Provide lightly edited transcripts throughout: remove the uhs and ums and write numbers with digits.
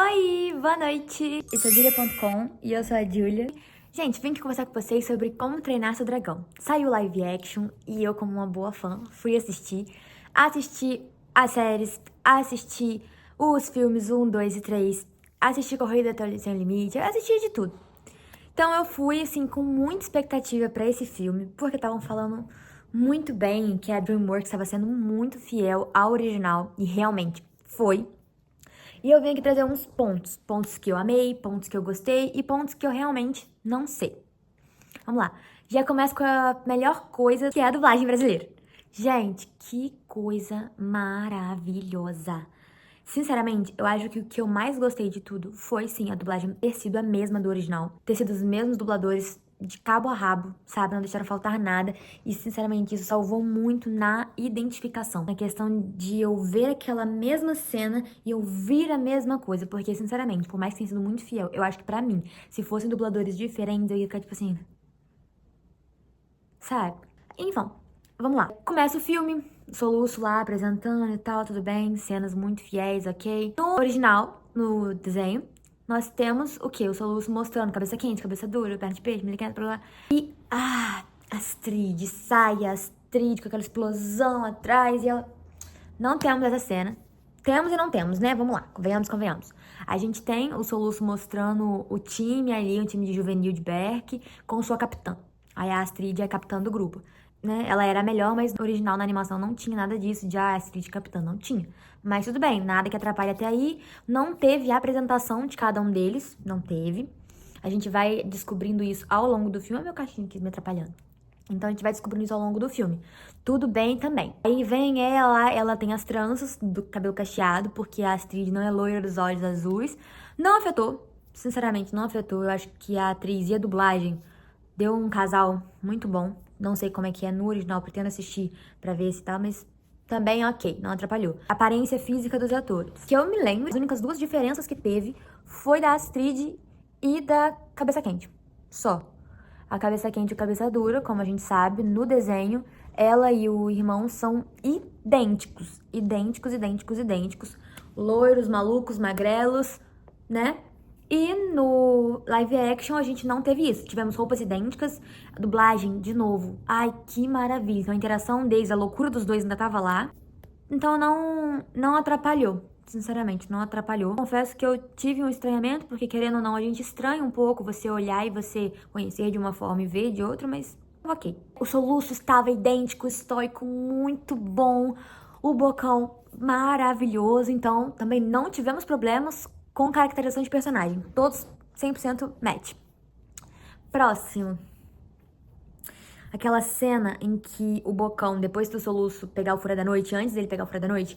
Oi, boa noite! Esse é o Julia.com e eu sou a Julia. Gente, vim aqui conversar com vocês sobre como treinar seu dragão. Saiu live action e eu, como uma boa fã, fui assistir as séries, assisti os filmes 1, 2 e 3, assisti Corrida Sem Limite, eu assisti de tudo. Então eu fui, assim, com muita expectativa pra esse filme, porque estavam falando muito bem que a DreamWorks estava sendo muito fiel ao original, e realmente foi. E eu vim aqui trazer uns pontos que eu amei, pontos que eu gostei e pontos que eu realmente não sei. Vamos lá. Já começo com a melhor coisa, que é a dublagem brasileira. Gente, que coisa maravilhosa. Sinceramente, eu acho que o que eu mais gostei de tudo foi, sim, a dublagem ter sido a mesma do original. Ter sido os mesmos dubladores de cabo a rabo, sabe? Não deixaram faltar nada. E, sinceramente, isso salvou muito na identificação. Na questão de eu ver aquela mesma cena e eu vir a mesma coisa. Porque, sinceramente, por mais que tenha sido muito fiel, eu acho que pra mim, se fossem dubladores diferentes, eu ia ficar tipo assim... Sabe? Então, vamos lá. Começa o filme, Soluço lá apresentando e tal, tudo bem, cenas muito fiéis, ok. No original, no desenho, nós temos o quê? O Soluço mostrando cabeça quente, cabeça dura, perna de peixe, miliquenta, blá blá. E, Astrid, sai a Astrid com aquela explosão atrás e ela... Não temos essa cena. Temos e não temos, né? Vamos lá, convenhamos. A gente tem o Soluço mostrando o time ali, um time de juvenil de Berk, com sua capitã. Aí a Astrid é a capitã do grupo, né? Ela era a melhor, mas no original, na animação, não tinha nada disso de Astrid capitã, não tinha. Mas tudo bem, nada que atrapalhe até aí. Não teve a apresentação de cada um deles, não teve. A gente vai descobrindo isso ao longo do filme. Olha meu cachorro aqui me atrapalhando. Então a gente vai descobrindo isso ao longo do filme. Tudo bem também. Aí vem ela tem as tranças do cabelo cacheado, porque a Astrid não é loira dos olhos azuis. Não afetou, sinceramente, não afetou. Eu acho que a atriz e a dublagem deu um casal muito bom. Não sei como é que é no original, pretendo assistir pra ver se tá, mas também ok, não atrapalhou. Aparência física dos atores. Que eu me lembro, as únicas duas diferenças que teve foi da Astrid e da Cabeça Quente. Só. A Cabeça Quente e a Cabeça Dura, como a gente sabe, no desenho, ela e o irmão são idênticos. Idênticos. Loiros, malucos, magrelos, né? E no live action a gente não teve isso. Tivemos roupas idênticas, a dublagem, de novo. Ai, que maravilha. Então a interação deles, a loucura dos dois ainda tava lá. Então não atrapalhou. Sinceramente, não atrapalhou. Confesso que eu tive um estranhamento, porque querendo ou não, a gente estranha um pouco você olhar e você conhecer de uma forma e ver de outra, mas ok. O Soluço estava idêntico, estoico, muito bom. O Bocão, maravilhoso. Então, também não tivemos problemas com caracterização de personagem. Todos 100% match. Próximo. Aquela cena em que o Bocão, depois do Soluço pegar o Fura da Noite, antes dele pegar o Fura da Noite,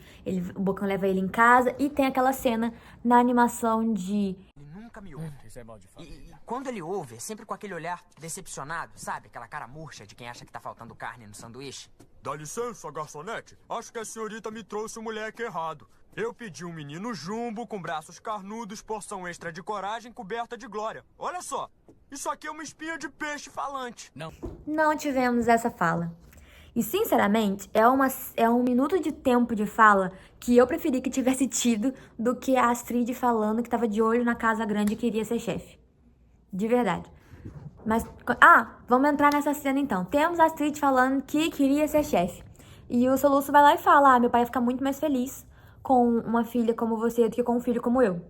o Bocão leva ele em casa e tem aquela cena na animação de... Ele nunca me ouve. Isso é mal de família. E quando ele ouve, é sempre com aquele olhar decepcionado, sabe? Aquela cara murcha de quem acha que tá faltando carne no sanduíche. Dá licença, garçonete. Acho que a senhorita me trouxe o moleque errado. Eu pedi um menino jumbo com braços carnudos, porção extra de coragem coberta de glória. Olha só, isso aqui é uma espinha de peixe falante. Não tivemos essa fala. E, sinceramente, é um minuto de tempo de fala que eu preferi que tivesse tido do que a Astrid falando que tava de olho na casa grande e queria ser chefe. De verdade. Mas, vamos entrar nessa cena então. Temos a Astrid falando que queria ser chefe. E o Soluço vai lá e fala, meu pai ia ficar muito mais feliz com uma filha como você do que com um filho como eu.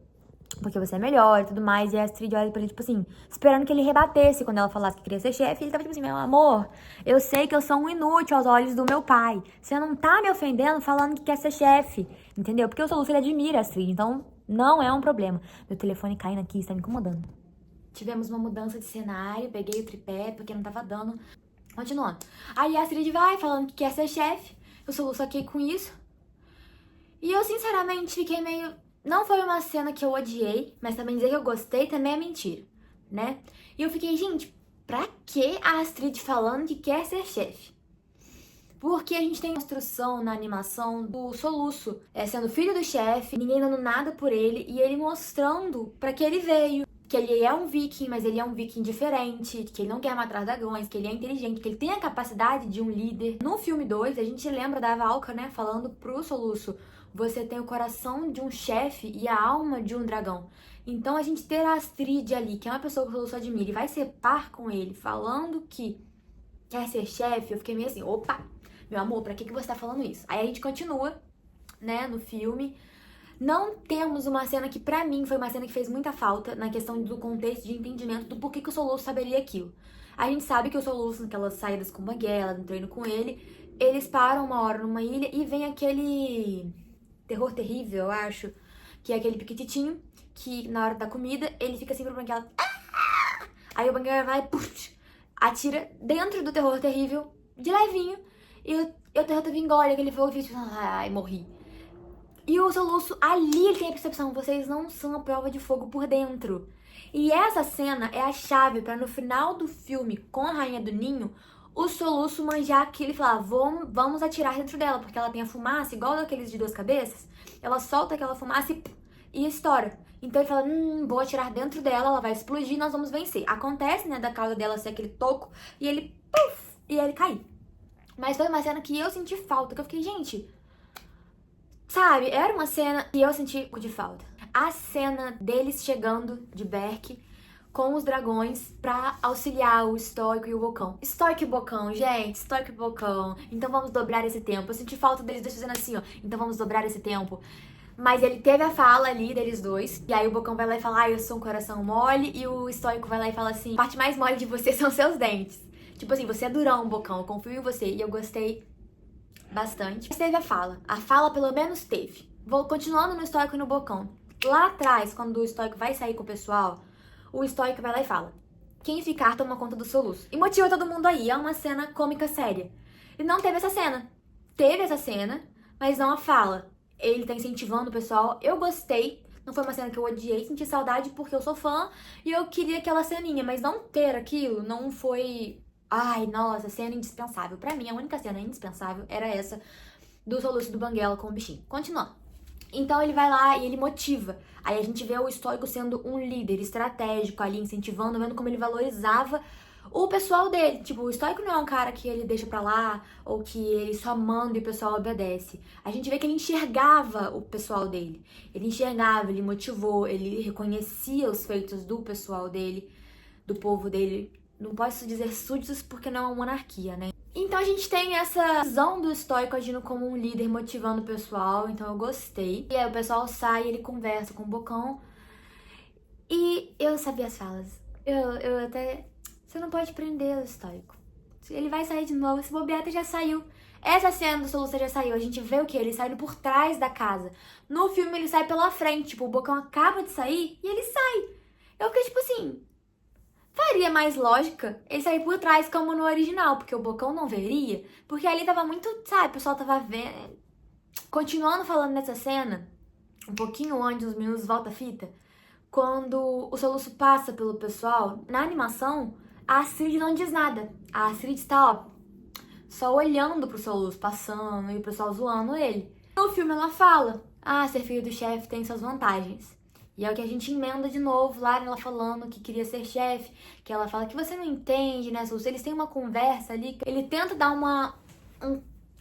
Porque você é melhor e tudo mais. E a Astrid olha pra ele, tipo assim, esperando que ele rebatesse quando ela falasse que queria ser chefe. E ele tava tipo assim, meu amor, eu sei que eu sou um inútil aos olhos do meu pai. Você não tá me ofendendo falando que quer ser chefe, entendeu? Porque o Soluço, ele admira a Astrid, então não é um problema. Meu telefone caindo aqui, está me incomodando. Tivemos uma mudança de cenário, peguei o tripé porque não tava dando. Continuando. Aí a Astrid vai falando que quer ser chefe. Eu Soluço aqui com isso. E eu, sinceramente, fiquei meio... Não foi uma cena que eu odiei, mas também dizer que eu gostei também é mentira, né? E eu fiquei, gente, pra que a Astrid falando que quer ser chefe? Porque a gente tem construção na animação do Soluço, sendo filho do chefe, ninguém dando nada por ele, e ele mostrando pra que ele veio. Que ele é um viking, mas ele é um viking diferente, que ele não quer matar dragões, que ele é inteligente, que ele tem a capacidade de um líder. No filme 2, a gente lembra da Valka, né, falando pro Soluço, você tem o coração de um chefe e a alma de um dragão. Então a gente ter a Astrid ali, que é uma pessoa que o Soluço admira, e vai ser par com ele, falando que quer ser chefe, eu fiquei meio assim, opa, meu amor, pra que você tá falando isso? Aí a gente continua, né, no filme. Não temos uma cena que pra mim foi uma cena que fez muita falta na questão do contexto de entendimento do porquê que o Soluço saberia aquilo. A gente sabe que o Soluço, naquelas saídas com o Banguela, no treino com ele, eles param uma hora numa ilha e vem aquele terror terrível, eu acho, que é aquele piquititinho, que na hora da comida ele fica assim pro Banguela. Ah! Aí o Banguela vai, puf, atira dentro do terror terrível, de levinho, e o terror terrível engole aquele fogo e fica tipo, ai, morri. E o Soluço, ali ele tem a percepção, vocês não são a prova de fogo por dentro. E essa cena é a chave pra no final do filme, com a Rainha do Ninho, o Soluço manjar aquilo e falar, vamos atirar dentro dela, porque ela tem a fumaça, igual daqueles de 2 cabeças, ela solta aquela fumaça e estoura. Então ele fala, vou atirar dentro dela, ela vai explodir, nós vamos vencer. Acontece, né, da cauda dela ser aquele toco, e ele, puf, e ele cair. Mas foi uma cena que eu senti falta, que eu fiquei, gente... Sabe, era uma cena que eu senti de falta. A cena deles chegando de Berk com os dragões pra auxiliar o Stoico e o Bocão. Stoico e Bocão, gente, Stoico e Bocão. Então vamos dobrar esse tempo. Eu senti falta deles dois fazendo assim, ó. Então vamos dobrar esse tempo. Mas ele teve a fala ali deles dois. E aí o Bocão vai lá e fala, eu sou um coração mole. E o Stoico vai lá e fala assim, a parte mais mole de você são seus dentes. Tipo assim, você é durão, Bocão, eu confio em você. E eu gostei bastante. Mas teve a fala pelo menos teve. Vou continuando no Stoico e no Bocão. Lá atrás, quando o Stoico vai sair com o pessoal, o Stoico vai lá e fala, quem ficar toma conta do Soluço. E motiva todo mundo aí, é uma cena cômica séria. E não teve essa cena. Teve essa cena, mas não a fala. Ele tá incentivando o pessoal, eu gostei. Não foi uma cena que eu odiei, senti saudade porque eu sou fã e eu queria aquela ceninha, mas não ter aquilo não foi... Ai, nossa, cena indispensável. Pra mim, a única cena indispensável era essa do Soluço do Banguela com o bichinho. Continuando. Então ele vai lá e ele motiva. Aí a gente vê o Stoico sendo um líder estratégico ali, incentivando, vendo como ele valorizava o pessoal dele. Tipo, o Stoico não é um cara que ele deixa pra lá ou que ele só manda e o pessoal obedece. A gente vê que ele enxergava o pessoal dele. Ele enxergava, ele motivou, ele reconhecia os feitos do pessoal dele, do povo dele. Não posso dizer súditos porque não é uma monarquia, né? Então a gente tem essa visão do Stoico agindo como um líder, motivando o pessoal, então eu gostei. E aí o pessoal sai, ele conversa com o Bocão. E eu sabia as falas. Eu até... Você não pode prender o Stoico. Ele vai sair de novo, esse bobeata já saiu. Essa cena do Soluço já saiu, a gente vê o quê? Ele saindo por trás da casa. No filme ele sai pela frente, tipo, o Bocão acaba de sair e ele sai. Eu fiquei tipo assim... Faria mais lógica ele sair por trás como no original, porque o Bocão não veria, porque ali tava muito, sabe, o pessoal tava vendo. Continuando falando nessa cena, um pouquinho antes, uns minutos, volta a fita, quando o Soluço passa pelo pessoal, na animação, a Astrid não diz nada. A Astrid está, ó, só olhando pro Soluço, passando, e o pessoal zoando ele. No filme ela fala, ser filho do chefe tem suas vantagens. E é o que a gente emenda de novo lá, ela falando que queria ser chefe, que ela fala que você não entende, né, Soluço? Eles têm uma conversa ali, ele tenta dar uma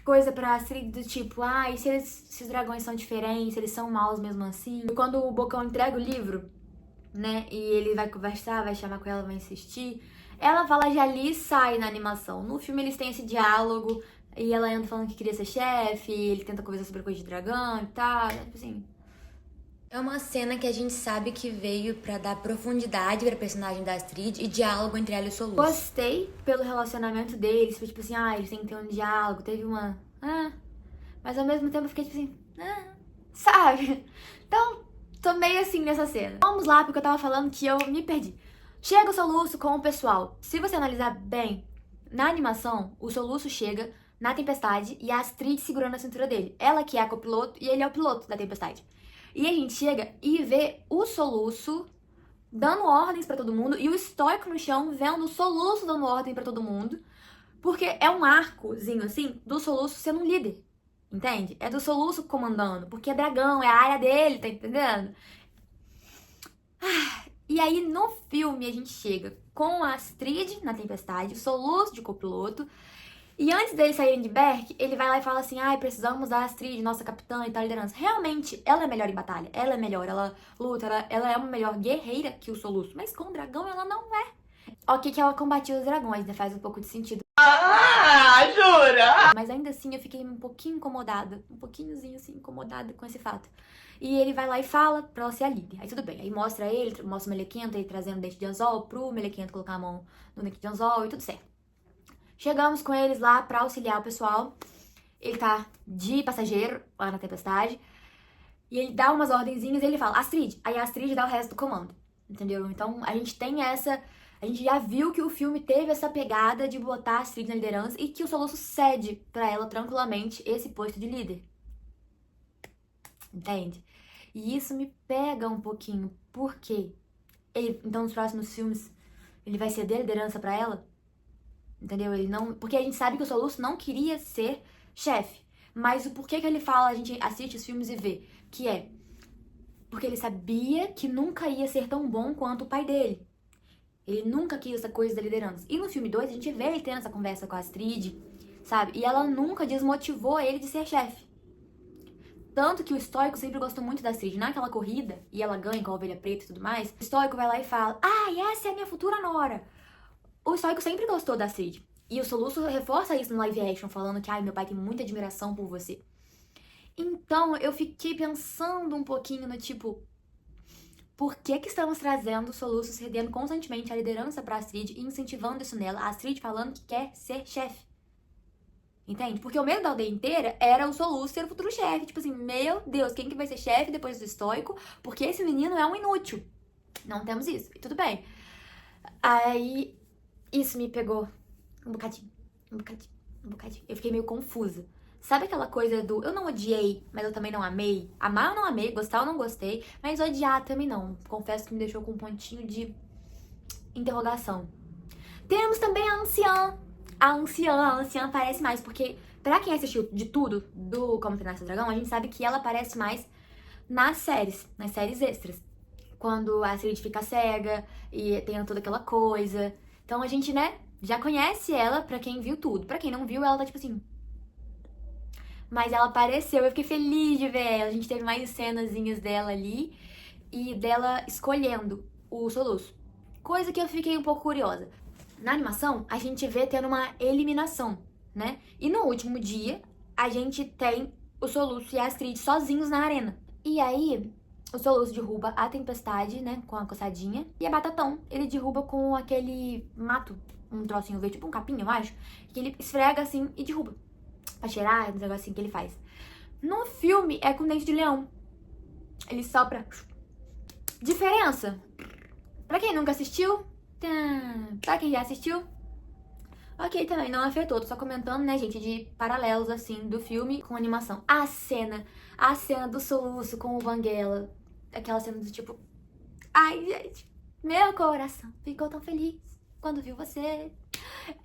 coisa pra Astrid do tipo, e se esses dragões são diferentes, eles são maus mesmo assim? E quando o Bocão entrega o livro, né, e ele vai conversar, vai chamar com ela, vai insistir, ela fala já ali e sai na animação. No filme eles têm esse diálogo, e ela anda falando que queria ser chefe, ele tenta conversar sobre coisa de dragão e tal, tipo assim... É uma cena que a gente sabe que veio pra dar profundidade pra personagem da Astrid e diálogo entre ela e o Soluço. Gostei pelo relacionamento deles, foi tipo assim, eles têm que ter um diálogo, teve uma... Mas ao mesmo tempo eu fiquei tipo assim, sabe? Então, tô meio assim nessa cena. Vamos lá, porque eu tava falando que eu me perdi. Chega o Soluço com o pessoal. Se você analisar bem, na animação, o Soluço chega na Tempestade e a Astrid segurando a cintura dele. Ela que é a copiloto e ele é o piloto da Tempestade. E a gente chega e vê o Soluço dando ordens pra todo mundo e o Stoico no chão vendo o Soluço dando ordem pra todo mundo. Porque é um arcozinho, assim, do Soluço sendo um líder, entende? É do Soluço comandando, porque é dragão, é a área dele, tá entendendo? E aí, no filme, a gente chega com a Astrid na Tempestade, o Soluço de copiloto, E antes deles saírem de Berk, ele vai lá e fala assim, ai, precisamos da Astrid, nossa capitã e tal, liderança. Realmente, ela é melhor em batalha, ela é melhor, ela luta, ela é uma melhor guerreira que o Soluço. Mas com o dragão, ela não é. Ok que ela combatia os dragões, né? Faz um pouco de sentido. Ah, jura? Mas ainda assim, eu fiquei um pouquinho incomodada, um pouquinhozinho assim, incomodada com esse fato. E ele vai lá e fala pra ela ser a líder. Aí tudo bem, aí mostra ele, mostra o Melequento, ele trazendo o dente de anzol pro Melequento colocar a mão no dente de anzol e tudo certo. Chegamos com eles lá pra auxiliar o pessoal. Ele tá de passageiro lá na tempestade. E ele dá umas ordenzinhas e ele fala, Astrid. Aí a Astrid dá o resto do comando. Entendeu? Então a gente tem essa... A gente já viu que o filme teve essa pegada de botar a Astrid na liderança e que o Soluço cede pra ela tranquilamente esse posto de líder. Entende? E isso me pega um pouquinho. Por quê? Então nos próximos filmes ele vai ceder a liderança pra ela? Entendeu? Ele não... Porque a gente sabe que o Soluço não queria ser chefe. Mas o porquê que ele fala, a gente assiste os filmes e vê, que é porque ele sabia que nunca ia ser tão bom quanto o pai dele. Ele nunca quis essa coisa da liderança. E no filme 2 a gente vê ele tendo essa conversa com a Astrid, sabe? E ela nunca desmotivou ele de ser chefe. Tanto que o Estoico sempre gostou muito da Astrid. Naquela corrida, e ela ganha com a ovelha preta e tudo mais, o Estoico vai lá e fala, essa é a minha futura nora. O Estoico sempre gostou da Astrid. E o Soluço reforça isso no live action, falando que, meu pai tem muita admiração por você. Então, eu fiquei pensando um pouquinho no tipo, por que estamos trazendo o Soluço cedendo constantemente a liderança pra Astrid e incentivando isso nela? A Astrid falando que quer ser chefe. Entende? Porque o medo da aldeia inteira era o Soluço ser o futuro chefe. Tipo assim, meu Deus, quem que vai ser chefe depois do Estoico? Porque esse menino é um inútil. Não temos isso. E tudo bem. Aí... Isso me pegou um bocadinho. Eu fiquei meio confusa. Sabe aquela coisa do eu não odiei, mas eu também não amei? Amar eu não amei, gostar eu não gostei, mas odiar também não. Confesso que me deixou com um pontinho de interrogação. Temos também a anciã. A anciã aparece mais, porque pra quem assistiu de tudo do Como Treinar Seu Dragão, a gente sabe que ela aparece mais nas séries extras. Quando a Astrid fica cega e tem toda aquela coisa... Então a gente, né, já conhece ela pra quem viu tudo. Pra quem não viu, ela tá tipo assim... Mas ela apareceu, eu fiquei feliz de ver ela. A gente teve mais cenazinhas dela ali e dela escolhendo o Soluço. Coisa que eu fiquei um pouco curiosa. Na animação, a gente vê tendo uma eliminação, né? E no último dia, a gente tem o Soluço e a Astrid sozinhos na arena. E aí... O Soluço derruba a Tempestade, né, com a coçadinha. E a Batatão, ele derruba com aquele mato, um trocinho verde, tipo um capim, eu acho. Que ele esfrega assim e derruba. Pra cheirar, um negocinho que ele faz. No filme, é com dente de leão. Ele sopra. Diferença. Pra quem nunca assistiu, pra quem já assistiu, ok, também não afetou. Tô só comentando, né, gente, de paralelos, assim, do filme com a animação. A cena do Soluço com o Banguela. Aquela cena do tipo... Ai, gente, meu coração ficou tão feliz quando viu você.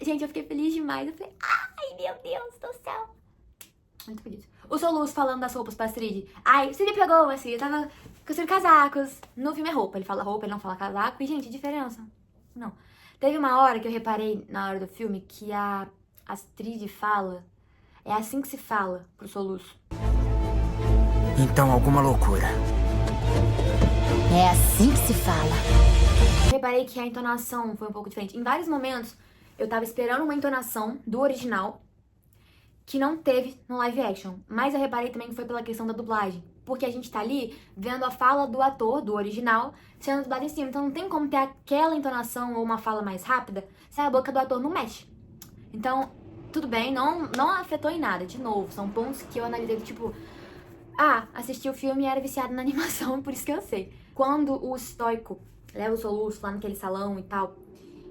Gente, eu fiquei feliz demais. Eu falei, ai, meu Deus do céu. Muito feliz. O Soluço falando das roupas pra Astrid. Ai, você me pegou, assim, eu tava costurando casacos. No filme é roupa, ele fala roupa, ele não fala casaco. E, gente, diferença. Não. Teve uma hora que eu reparei, na hora do filme, que a Astrid fala... É assim que se fala pro Soluço. Então, alguma loucura. É assim que se fala. Reparei que a entonação foi um pouco diferente. Em vários momentos, eu tava esperando uma entonação do original que não teve no live action. Mas eu reparei também que foi pela questão da dublagem. Porque a gente tá ali vendo a fala do ator, do original, sendo dublada em cima. Então não tem como ter aquela entonação ou uma fala mais rápida se a boca do ator não mexe. Então, tudo bem, não afetou em nada. De novo, são pontos que eu analisei, tipo... assisti o filme e era viciado na animação, por isso que eu sei. Quando o Estoico leva o Soluço lá naquele salão e tal,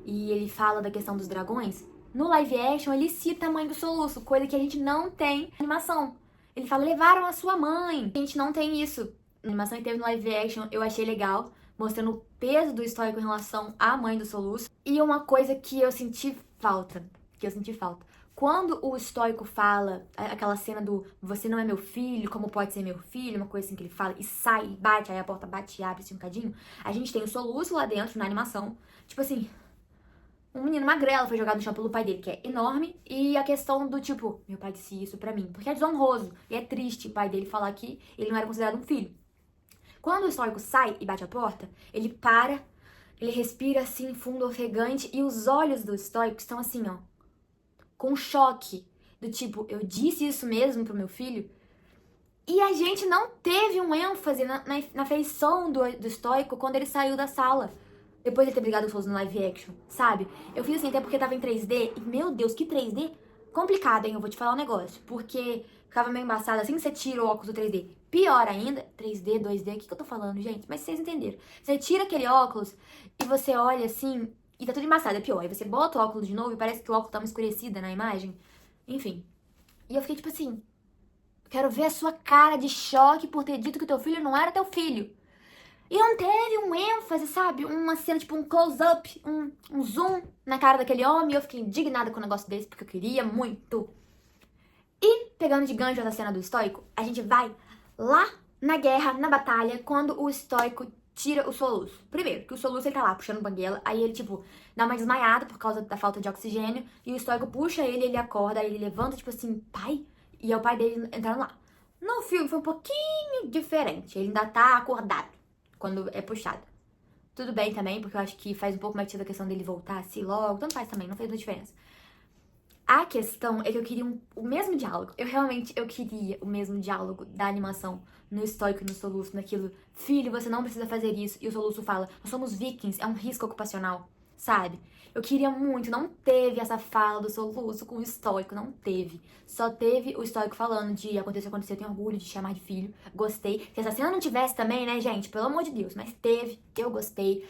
e ele fala da questão dos dragões, no live action ele cita a mãe do Soluço, coisa que a gente não tem na animação. Ele fala, levaram a sua mãe. A gente não tem isso. A animação que teve no live action eu achei legal, mostrando o peso do Estoico em relação à mãe do Soluço. E uma coisa que eu senti falta, quando o Estoico fala, aquela cena do você não é meu filho, como pode ser meu filho, uma coisa assim que ele fala e sai, e bate, aí a porta bate e abre assim um cadinho, a gente tem o Soluço lá dentro, na animação, tipo assim, um menino magrelo foi jogado no chão pelo pai dele, que é enorme, e a questão do tipo, meu pai disse isso pra mim, porque é desonroso, e é triste o pai dele falar que ele não era considerado um filho. Quando o estoico sai e bate a porta, ele para, ele respira assim, fundo, ofegante, e os olhos do estoico estão assim, ó, com choque, do tipo, eu disse isso mesmo pro meu filho? E a gente não teve um ênfase na feição do estoico quando ele saiu da sala. Depois de ter brigado com os Souls no live action, sabe? Eu fiz assim, até porque tava em 3D. E, meu Deus, que 3D complicado, hein? Eu vou te falar um negócio. Porque ficava meio embaçado assim que você tira o óculos do 3D. Pior ainda, 3D, 2D, o que eu tô falando, gente? Mas vocês entenderam. Você tira aquele óculos e você olha assim e tá tudo embaçado, é pior. Aí você bota o óculos de novo e parece que o óculos tá uma escurecida na imagem. Enfim. E eu fiquei tipo assim... Quero ver a sua cara de choque por ter dito que o teu filho não era teu filho. E não teve um ênfase, sabe? Uma cena, tipo um close-up, um zoom na cara daquele homem. E eu fiquei indignada com um negócio desse, porque eu queria muito. E, pegando de gancho essa cena do estoico, a gente vai lá na guerra, na batalha, quando o estoico tira o soluço. Primeiro, que o soluço ele tá lá puxando banguela, aí ele, tipo, dá uma desmaiada por causa da falta de oxigênio. E o estoico puxa ele acorda, aí ele levanta, tipo assim, pai... E é o pai dele entrando lá. No filme foi um pouquinho diferente. Ele ainda tá acordado quando é puxado. Tudo bem também, porque eu acho que faz um pouco mais sentido a questão dele voltar assim logo. Tanto faz também, não fez muita diferença. A questão é que eu queria o mesmo diálogo. Eu queria o mesmo diálogo da animação no estoico e no soluço, naquilo. Filho, você não precisa fazer isso. E o soluço fala, nós somos vikings, é um risco ocupacional. Sabe? Eu queria muito, não teve essa fala do soluço com o estoico, não teve. Só teve o estoico falando de aconteceu, eu tenho orgulho de chamar de filho, gostei. Se essa cena não tivesse também, né, gente, pelo amor de Deus, mas teve, eu gostei.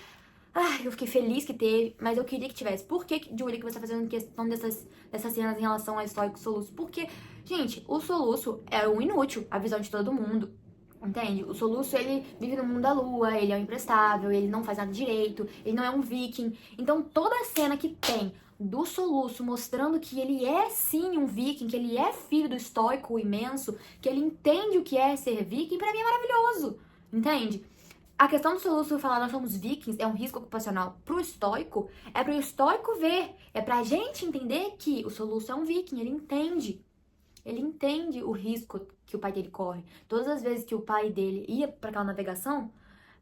Eu fiquei feliz que teve, mas eu queria que tivesse. Por que, Julie, que você tá fazendo questão dessas cenas em relação ao estoico e soluço? Porque, gente, o soluço é o inútil, a visão de todo mundo. Entende? O soluço, ele vive no mundo da lua, ele é um imprestável, ele não faz nada direito, ele não é um viking. Então, toda a cena que tem do soluço mostrando que ele é sim um viking, que ele é filho do estoico imenso, que ele entende o que é ser viking, pra mim é maravilhoso. Entende? A questão do soluço falar nós somos vikings é um risco ocupacional pro estoico, é pro estoico ver, é pra gente entender que o soluço é um viking, ele entende. Ele entende o risco que o pai dele corre. Todas as vezes que o pai dele ia pra aquela navegação,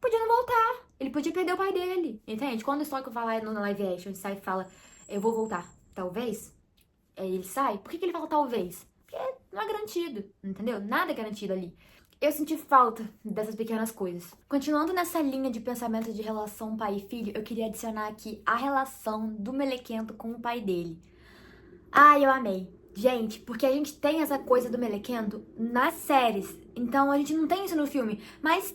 podia não voltar. Ele podia perder o pai dele, entende? Quando o estoico vai lá no live action, ele sai e fala, eu vou voltar, talvez. Aí ele sai. Por que ele fala talvez? Porque não é garantido, entendeu? Nada é garantido ali. Eu senti falta dessas pequenas coisas. Continuando nessa linha de pensamento de relação pai e filho, eu queria adicionar aqui a relação do Melequento com o pai dele. Eu amei. Gente, porque a gente tem essa coisa do Melequento nas séries, então a gente não tem isso no filme, mas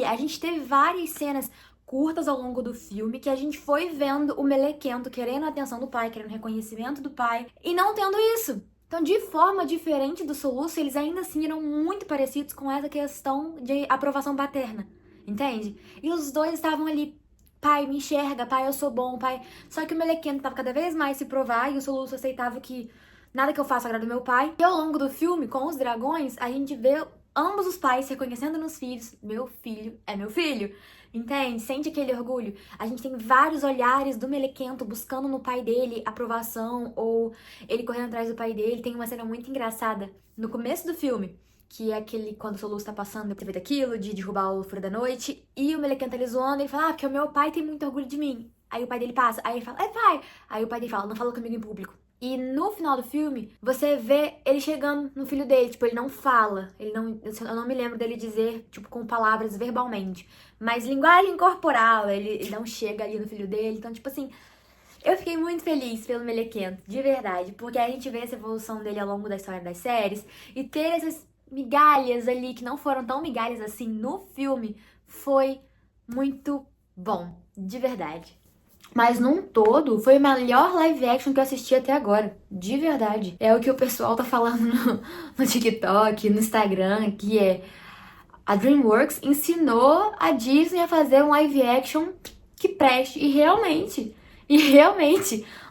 a gente teve várias cenas curtas ao longo do filme que a gente foi vendo o Melequento querendo a atenção do pai, querendo o reconhecimento do pai, e não tendo isso. Então, de forma diferente do soluço, eles ainda assim eram muito parecidos com essa questão de aprovação paterna, entende? E os dois estavam ali, pai, me enxerga, pai, eu sou bom, pai. Só que o Melequento tava cada vez mais se provar e o soluço aceitava que nada que eu faça agrada o meu pai. E ao longo do filme, com os dragões, a gente vê ambos os pais reconhecendo nos filhos, meu filho é meu filho. Entende? Sente aquele orgulho. A gente tem vários olhares do Melequento buscando no pai dele aprovação ou ele correndo atrás do pai dele. Tem uma cena muito engraçada no começo do filme, que é aquele quando o Soluço tá passando depois daquilo, de derrubar o Furo da Noite, e o Melequento ali zoando, ele fala, porque o meu pai tem muito orgulho de mim. Aí o pai dele passa, aí ele fala, pai! Aí o pai dele fala, não falou comigo em público. E no final do filme, você vê ele chegando no filho dele, tipo, ele não fala, eu não me lembro dele dizer, tipo, com palavras verbalmente, mas linguagem corporal, ele não chega ali no filho dele, então, tipo assim, eu fiquei muito feliz pelo Melequento, de verdade, porque a gente vê essa evolução dele ao longo da história das séries, e ter essas migalhas ali, que não foram tão migalhas assim no filme, foi muito bom, de verdade. Mas num todo, foi o melhor live action que eu assisti até agora. De verdade. É o que o pessoal tá falando no TikTok, no Instagram, que é... A DreamWorks ensinou a Disney a fazer um live action que preste. E realmente,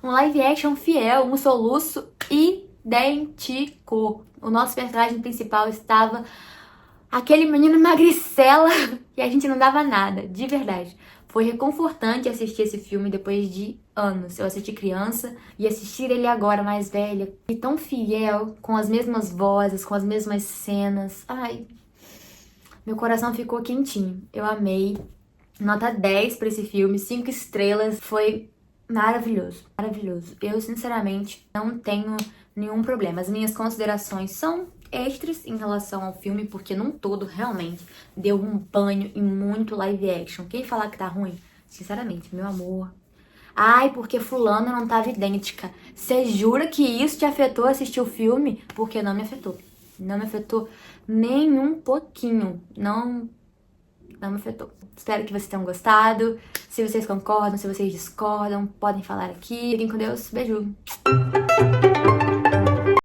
um live action fiel, um soluço idêntico. O nosso personagem principal estava aquele menino magricela e a gente não dava nada, de verdade. Foi reconfortante assistir esse filme depois de anos. Eu assisti criança e assistir ele agora, mais velha, e tão fiel, com as mesmas vozes, com as mesmas cenas. Ai, meu coração ficou quentinho. Eu amei. Nota 10 pra esse filme, 5 estrelas. Foi maravilhoso, maravilhoso. Eu, sinceramente, não tenho nenhum problema. As minhas considerações são extras em relação ao filme, porque num todo, realmente, deu um banho em muito live action. Quem falar que tá ruim, sinceramente, meu amor. Ai, porque fulana não tava idêntica. Você jura que isso te afetou assistir o filme? Porque não me afetou. Não me afetou nem um pouquinho. Não me afetou. Espero que vocês tenham gostado. Se vocês concordam, se vocês discordam, podem falar aqui. Fiquem com Deus. Beijo.